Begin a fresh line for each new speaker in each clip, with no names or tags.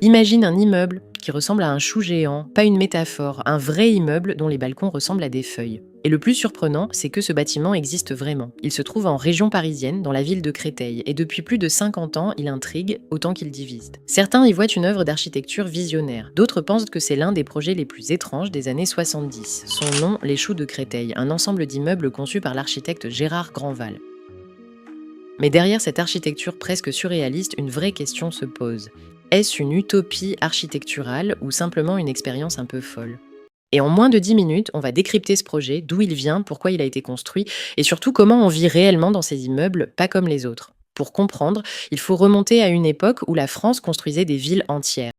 Imagine un immeuble qui ressemble à un chou géant, pas une métaphore, un vrai immeuble dont les balcons ressemblent à des feuilles. Et le plus surprenant, c'est que ce bâtiment existe vraiment. Il se trouve en région parisienne, dans la ville de Créteil, et depuis plus de 50 ans, il intrigue autant qu'il divise. Certains y voient une œuvre d'architecture visionnaire, d'autres pensent que c'est l'un des projets les plus étranges des années 70. Son nom, les Choux de Créteil, un ensemble d'immeubles conçus par l'architecte Gérard Grandval. Mais derrière cette architecture presque surréaliste, une vraie question se pose. Est-ce une utopie architecturale ou simplement une expérience un peu folle ? Et en moins de 10 minutes, on va décrypter ce projet, d'où il vient, pourquoi il a été construit, et surtout comment on vit réellement dans ces immeubles, pas comme les autres. Pour comprendre, il faut remonter à une époque où la France construisait des villes entières.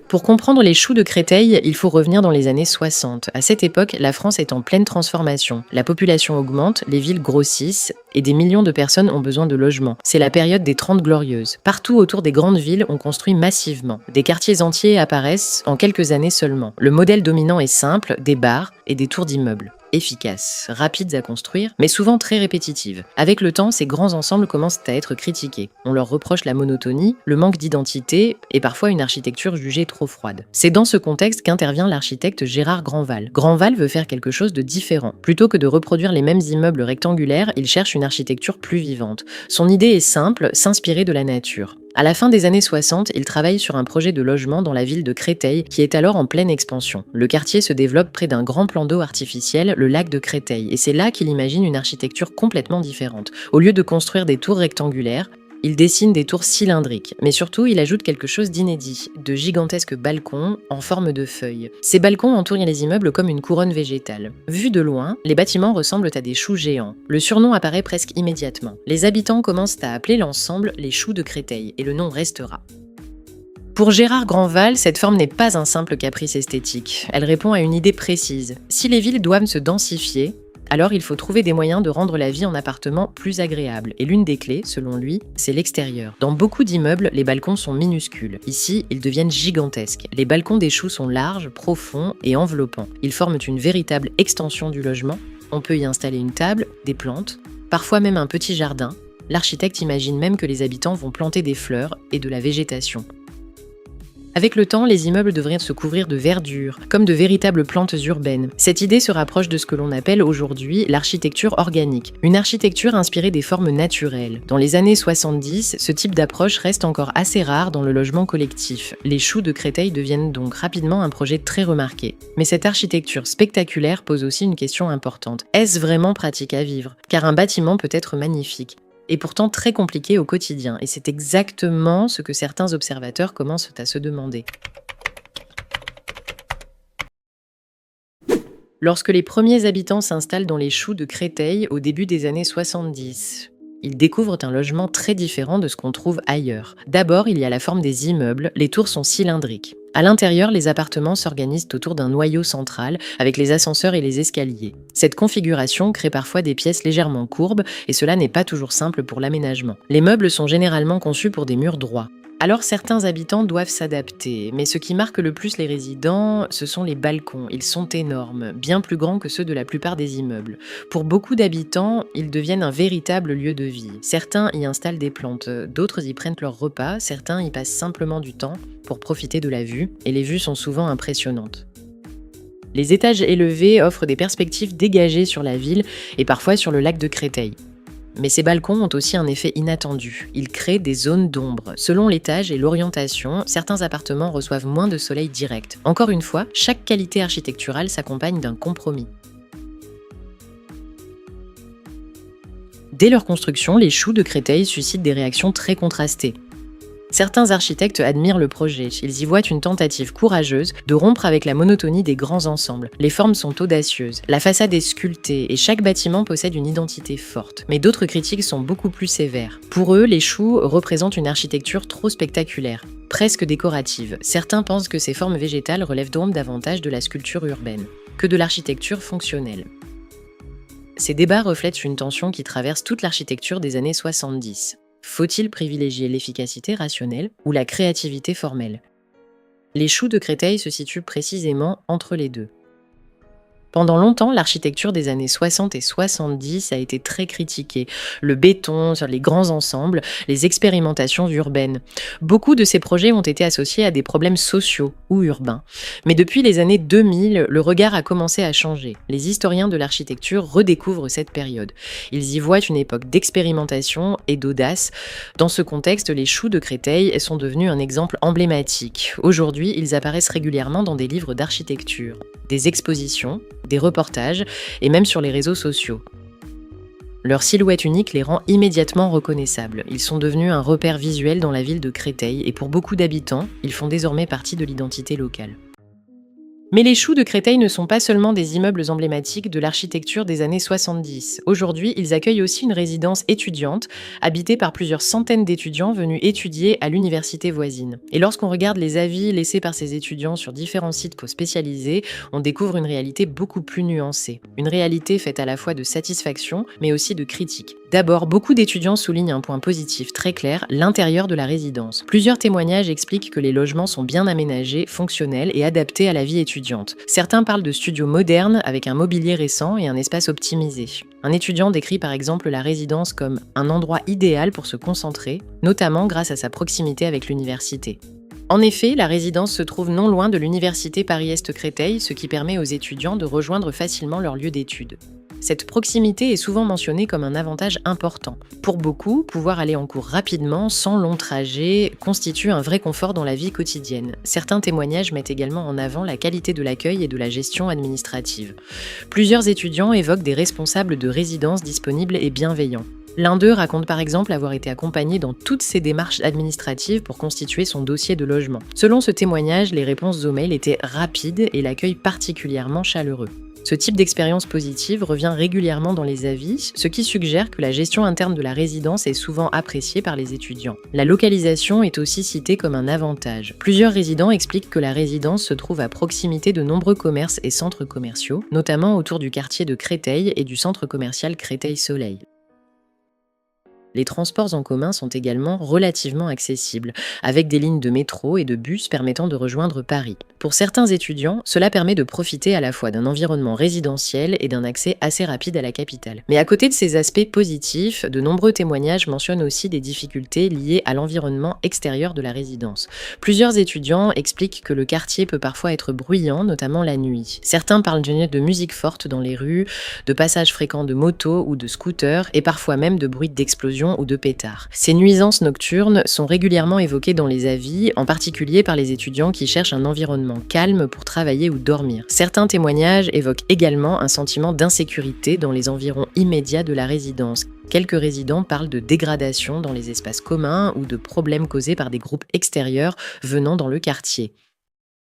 Pour comprendre les Choux de Créteil, il faut revenir dans les années 60. À cette époque, la France est en pleine transformation. La population augmente, les villes grossissent et des millions de personnes ont besoin de logements. C'est la période des 30 glorieuses. Partout autour des grandes villes, on construit massivement. Des quartiers entiers apparaissent en quelques années seulement. Le modèle dominant est simple, des bars et des tours d'immeubles. Efficaces, rapides à construire, mais souvent très répétitives. Avec le temps, ces grands ensembles commencent à être critiqués. On leur reproche la monotonie, le manque d'identité et parfois une architecture jugée trop froide. C'est dans ce contexte qu'intervient l'architecte Gérard Grandval. Grandval veut faire quelque chose de différent. Plutôt que de reproduire les mêmes immeubles rectangulaires, il cherche une architecture plus vivante. Son idée est simple, s'inspirer de la nature. À la fin des années 60, il travaille sur un projet de logement dans la ville de Créteil qui est alors en pleine expansion. Le quartier se développe près d'un grand plan d'eau artificiel, le lac de Créteil, et c'est là qu'il imagine une architecture complètement différente. Au lieu de construire des tours rectangulaires, il dessine des tours cylindriques, mais surtout il ajoute quelque chose d'inédit, de gigantesques balcons en forme de feuilles. Ces balcons entourent les immeubles comme une couronne végétale. Vus de loin, les bâtiments ressemblent à des choux géants. Le surnom apparaît presque immédiatement. Les habitants commencent à appeler l'ensemble les Choux de Créteil, et le nom restera. Pour Gérard Grandval, cette forme n'est pas un simple caprice esthétique. Elle répond à une idée précise. Si les villes doivent se densifier, alors il faut trouver des moyens de rendre la vie en appartement plus agréable. Et l'une des clés, selon lui, c'est l'extérieur. Dans beaucoup d'immeubles, les balcons sont minuscules. Ici, ils deviennent gigantesques. Les balcons des Choux sont larges, profonds et enveloppants. Ils forment une véritable extension du logement. On peut y installer une table, des plantes, parfois même un petit jardin. L'architecte imagine même que les habitants vont planter des fleurs et de la végétation. Avec le temps, les immeubles devraient se couvrir de verdure, comme de véritables plantes urbaines. Cette idée se rapproche de ce que l'on appelle aujourd'hui l'architecture organique, une architecture inspirée des formes naturelles. Dans les années 70, ce type d'approche reste encore assez rare dans le logement collectif. Les Choux de Créteil deviennent donc rapidement un projet très remarqué. Mais cette architecture spectaculaire pose aussi une question importante. Est-ce vraiment pratique à vivre ? Car un bâtiment peut être magnifique et pourtant très compliqué au quotidien. Et c'est exactement ce que certains observateurs commencent à se demander. Lorsque les premiers habitants s'installent dans les Choux de Créteil au début des années 70, ils découvrent un logement très différent de ce qu'on trouve ailleurs. D'abord, il y a la forme des immeubles, les tours sont cylindriques. À l'intérieur, les appartements s'organisent autour d'un noyau central, avec les ascenseurs et les escaliers. Cette configuration crée parfois des pièces légèrement courbes, et cela n'est pas toujours simple pour l'aménagement. Les meubles sont généralement conçus pour des murs droits. Alors certains habitants doivent s'adapter, mais ce qui marque le plus les résidents, ce sont les balcons. Ils sont énormes, bien plus grands que ceux de la plupart des immeubles. Pour beaucoup d'habitants, ils deviennent un véritable lieu de vie. Certains y installent des plantes, d'autres y prennent leur repas, certains y passent simplement du temps pour profiter de la vue, et les vues sont souvent impressionnantes. Les étages élevés offrent des perspectives dégagées sur la ville et parfois sur le lac de Créteil. Mais ces balcons ont aussi un effet inattendu. Ils créent des zones d'ombre. Selon l'étage et l'orientation, certains appartements reçoivent moins de soleil direct. Encore une fois, chaque qualité architecturale s'accompagne d'un compromis. Dès leur construction, les Choux de Créteil suscitent des réactions très contrastées. Certains architectes admirent le projet. Ils y voient une tentative courageuse de rompre avec la monotonie des grands ensembles. Les formes sont audacieuses, la façade est sculptée et chaque bâtiment possède une identité forte. Mais d'autres critiques sont beaucoup plus sévères. Pour eux, les Choux représentent une architecture trop spectaculaire, presque décorative. Certains pensent que ces formes végétales relèvent donc davantage de la sculpture urbaine que de l'architecture fonctionnelle. Ces débats reflètent une tension qui traverse toute l'architecture des années 70. Faut-il privilégier l'efficacité rationnelle ou la créativité formelle ? Les Choux de Créteil se situent précisément entre les deux. Pendant longtemps, l'architecture des années 60 et 70 a été très critiquée. Le béton sur les grands ensembles, les expérimentations urbaines. Beaucoup de ces projets ont été associés à des problèmes sociaux ou urbains. Mais depuis les années 2000, le regard a commencé à changer. Les historiens de l'architecture redécouvrent cette période. Ils y voient une époque d'expérimentation et d'audace. Dans ce contexte, les choux de Créteil sont devenus un exemple emblématique. Aujourd'hui, ils apparaissent régulièrement dans des livres d'architecture, des expositions, des reportages et même sur les réseaux sociaux. Leur silhouette unique les rend immédiatement reconnaissables. Ils sont devenus un repère visuel dans la ville de Créteil et pour beaucoup d'habitants, ils font désormais partie de l'identité locale. Mais les choux de Créteil ne sont pas seulement des immeubles emblématiques de l'architecture des années 70. Aujourd'hui, ils accueillent aussi une résidence étudiante, habitée par plusieurs centaines d'étudiants venus étudier à l'université voisine. Et lorsqu'on regarde les avis laissés par ces étudiants sur différents sites spécialisés, on découvre une réalité beaucoup plus nuancée. Une réalité faite à la fois de satisfaction, mais aussi de critique. D'abord, beaucoup d'étudiants soulignent un point positif très clair, l'intérieur de la résidence. Plusieurs témoignages expliquent que les logements sont bien aménagés, fonctionnels et adaptés à la vie étudiante. Certains parlent de studios modernes avec un mobilier récent et un espace optimisé. Un étudiant décrit par exemple la résidence comme un endroit idéal pour se concentrer, notamment grâce à sa proximité avec l'université. En effet, la résidence se trouve non loin de l'université Paris-Est Créteil, ce qui permet aux étudiants de rejoindre facilement leur lieu d'études. Cette proximité est souvent mentionnée comme un avantage important. Pour beaucoup, pouvoir aller en cours rapidement, sans long trajet, constitue un vrai confort dans la vie quotidienne. Certains témoignages mettent également en avant la qualité de l'accueil et de la gestion administrative. Plusieurs étudiants évoquent des responsables de résidence disponibles et bienveillants. L'un d'eux raconte par exemple avoir été accompagné dans toutes ses démarches administratives pour constituer son dossier de logement. Selon ce témoignage, les réponses aux mails étaient rapides et l'accueil particulièrement chaleureux. Ce type d'expérience positive revient régulièrement dans les avis, ce qui suggère que la gestion interne de la résidence est souvent appréciée par les étudiants. La localisation est aussi citée comme un avantage. Plusieurs résidents expliquent que la résidence se trouve à proximité de nombreux commerces et centres commerciaux, notamment autour du quartier de Créteil et du centre commercial Créteil-Soleil. Les transports en commun sont également relativement accessibles, avec des lignes de métro et de bus permettant de rejoindre Paris. Pour certains étudiants, cela permet de profiter à la fois d'un environnement résidentiel et d'un accès assez rapide à la capitale. Mais à côté de ces aspects positifs, de nombreux témoignages mentionnent aussi des difficultés liées à l'environnement extérieur de la résidence. Plusieurs étudiants expliquent que le quartier peut parfois être bruyant, notamment la nuit. Certains parlent de musique forte dans les rues, de passages fréquents de motos ou de scooters, et parfois même de bruits d'explosions ou de pétards. Ces nuisances nocturnes sont régulièrement évoquées dans les avis, en particulier par les étudiants qui cherchent un environnement calme pour travailler ou dormir. Certains témoignages évoquent également un sentiment d'insécurité dans les environs immédiats de la résidence. Quelques résidents parlent de dégradation dans les espaces communs ou de problèmes causés par des groupes extérieurs venant dans le quartier.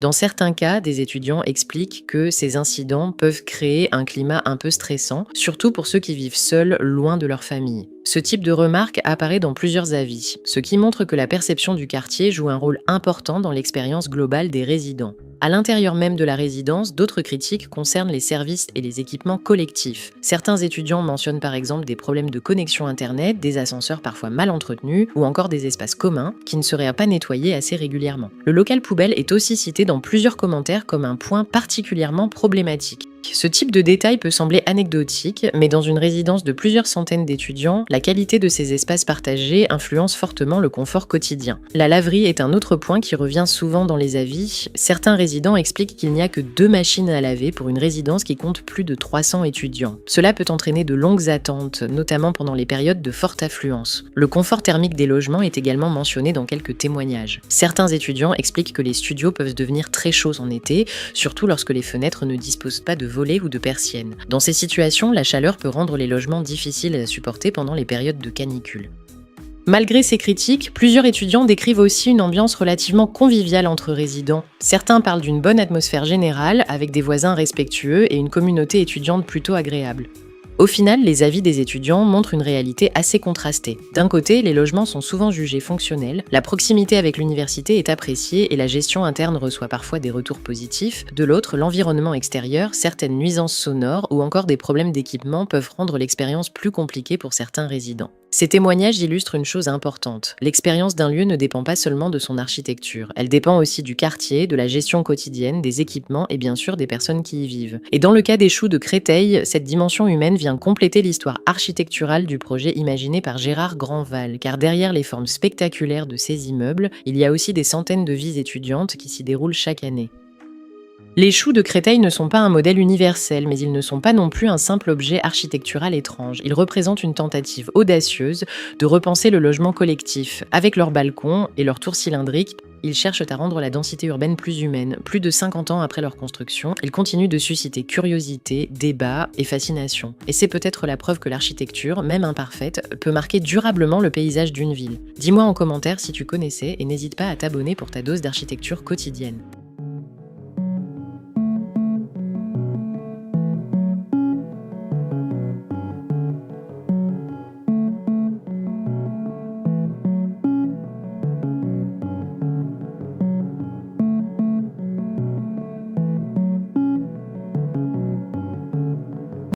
Dans certains cas, des étudiants expliquent que ces incidents peuvent créer un climat un peu stressant, surtout pour ceux qui vivent seuls, loin de leur famille. Ce type de remarque apparaît dans plusieurs avis, ce qui montre que la perception du quartier joue un rôle important dans l'expérience globale des résidents. À l'intérieur même de la résidence, d'autres critiques concernent les services et les équipements collectifs. Certains étudiants mentionnent par exemple des problèmes de connexion Internet, des ascenseurs parfois mal entretenus ou encore des espaces communs qui ne seraient pas nettoyés assez régulièrement. Le local poubelle est aussi cité dans plusieurs commentaires comme un point particulièrement problématique. Ce type de détail peut sembler anecdotique, mais dans une résidence de plusieurs centaines d'étudiants, la qualité de ces espaces partagés influence fortement le confort quotidien. La laverie est un autre point qui revient souvent dans les avis. Certains résidents expliquent qu'il n'y a que 2 machines à laver pour une résidence qui compte plus de 300 étudiants. Cela peut entraîner de longues attentes, notamment pendant les périodes de forte affluence. Le confort thermique des logements est également mentionné dans quelques témoignages. Certains étudiants expliquent que les studios peuvent devenir très chauds en été, surtout lorsque les fenêtres ne disposent pas de volets ou de persiennes. Dans ces situations, la chaleur peut rendre les logements difficiles à supporter pendant les périodes de canicule. Malgré ces critiques, plusieurs étudiants décrivent aussi une ambiance relativement conviviale entre résidents. Certains parlent d'une bonne atmosphère générale, avec des voisins respectueux et une communauté étudiante plutôt agréable. Au final, les avis des étudiants montrent une réalité assez contrastée. D'un côté, les logements sont souvent jugés fonctionnels, la proximité avec l'université est appréciée et la gestion interne reçoit parfois des retours positifs. De l'autre, l'environnement extérieur, certaines nuisances sonores ou encore des problèmes d'équipement peuvent rendre l'expérience plus compliquée pour certains résidents. Ces témoignages illustrent une chose importante. L'expérience d'un lieu ne dépend pas seulement de son architecture. Elle dépend aussi du quartier, de la gestion quotidienne, des équipements et bien sûr des personnes qui y vivent. Et dans le cas des choux de Créteil, cette dimension humaine vient compléter l'histoire architecturale du projet imaginé par Gérard Grandval, car derrière les formes spectaculaires de ces immeubles, il y a aussi des centaines de vies étudiantes qui s'y déroulent chaque année. Les choux de Créteil ne sont pas un modèle universel, mais ils ne sont pas non plus un simple objet architectural étrange. Ils représentent une tentative audacieuse de repenser le logement collectif. Avec leurs balcons et leurs tours cylindriques, ils cherchent à rendre la densité urbaine plus humaine. Plus de 50 ans après leur construction, ils continuent de susciter curiosité, débat et fascination. Et c'est peut-être la preuve que l'architecture, même imparfaite, peut marquer durablement le paysage d'une ville. Dis-moi en commentaire si tu connaissais et n'hésite pas à t'abonner pour ta dose d'architecture quotidienne.